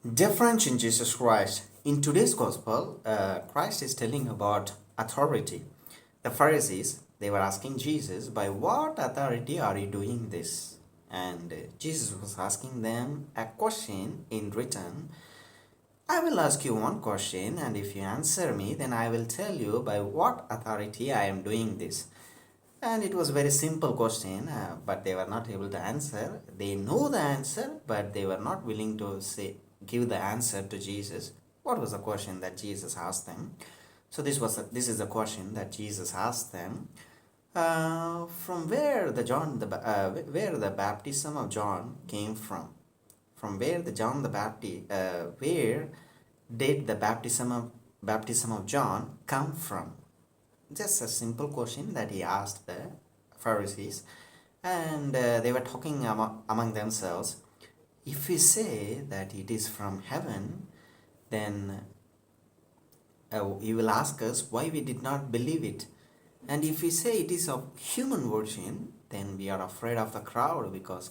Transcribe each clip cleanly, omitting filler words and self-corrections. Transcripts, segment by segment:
Difference in Jesus Christ. In today's gospel, Christ is telling about authority. The Pharisees, they were asking Jesus, by what authority are you doing this? And Jesus was asking them a question in return. I will ask you one question, and if you answer me, then I will tell you by what authority I am doing this. And it was a very simple question, but they were not able to answer. They know the answer, but they were not willing to give the answer to Jesus. What was the question that Jesus asked them? So this is the question that Jesus asked them. From where where the baptism of John came from where the John the Baptist where did the baptism of John come from? Just a simple question that he asked the Pharisees, and they were talking among themselves. If we say that it is from heaven, then he will ask us why we did not believe it. And if we say it is of human origin, then we are afraid of the crowd, because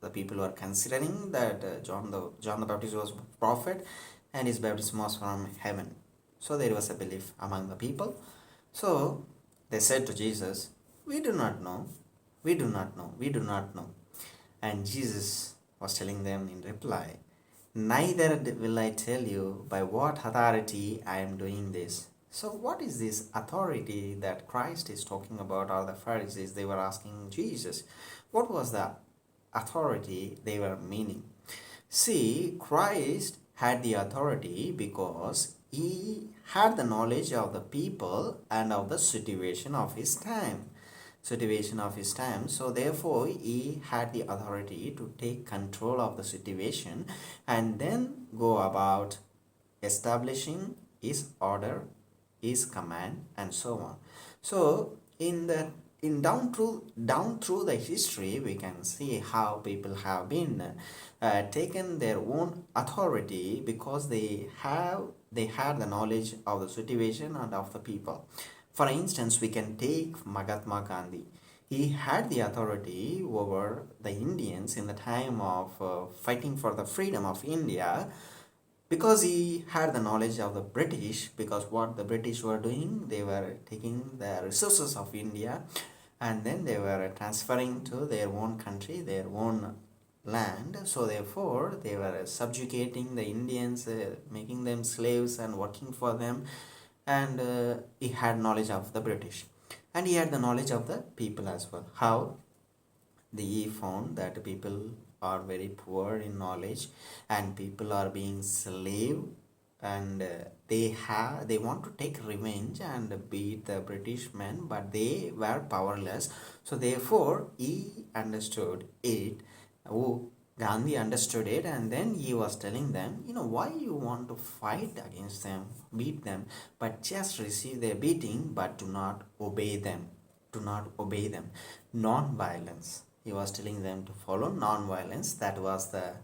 the people were considering that John the Baptist was prophet and his baptism was from heaven. So there was a belief among the people. So they said to Jesus, we do not know, we do not know, we do not know. And Jesus was telling them in reply, neither will I tell you by what authority I am doing this. So what is this authority that Christ is talking about, or the Pharisees, they were asking Jesus? What was the authority they were meaning? See, Christ had the authority because he had the knowledge of the people and of the situation of his time. So therefore he had the authority to take control of the situation and then go about establishing his order, his command, and so on. So down through the history, we can see how people have been taken their own authority because they had the knowledge of the situation and of the people. For instance, we can take Mahatma Gandhi. He had the authority over the Indians in the time of fighting for the freedom of India, because he had the knowledge of the British, because what the British were doing, they were taking the resources of India and then they were transferring to their own country, their own land. So therefore they were subjugating the Indians, making them slaves and working for them. And he had knowledge of the British, and he had the knowledge of the people as well. How he found that people are very poor in knowledge and people are being slave, and they want to take revenge and beat the British men, but they were powerless. So therefore he understood it. Oh, Gandhi understood it, and then he was telling them, why you want to fight against them, beat them, but just receive their beating, but do not obey them. Do not obey them. Non-violence. He was telling them to follow non-violence. That was the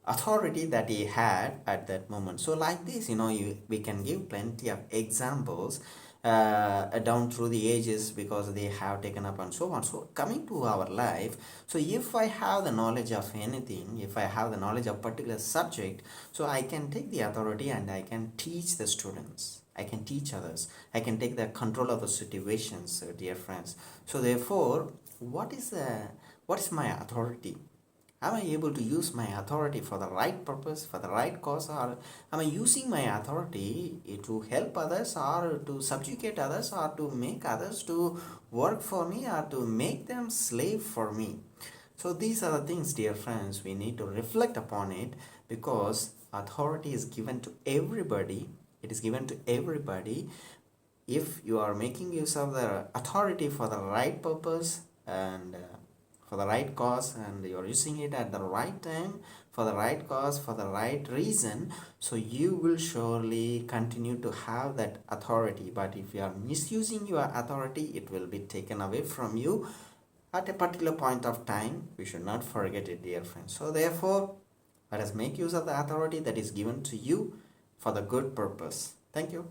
authority that he had at that moment. So like this, we can give plenty of examples down through the ages, because they have taken up and so on. So coming to our life, so if I have the knowledge of anything, if I have the knowledge of particular subject, so I can take the authority and I can teach the students, I can teach others, I can take the control of the situations, dear friends. So therefore, what is my authority? Am I able to use my authority for the right purpose, for the right cause, or am I using my authority to help others, or to subjugate others, or to make others to work for me, or to make them slave for me? So these are the things, dear friends, we need to reflect upon it, because authority is given to everybody. It is given to everybody. If you are making use of the authority for the right purpose and for the right cause, and you're using it at the right time, for the right cause, for the right reason, so you will surely continue to have that authority. But if you are misusing your authority, it will be taken away from you at a particular point of time. We should not forget it, dear friends. So therefore, let us make use of the authority that is given to you for the good purpose. Thank you.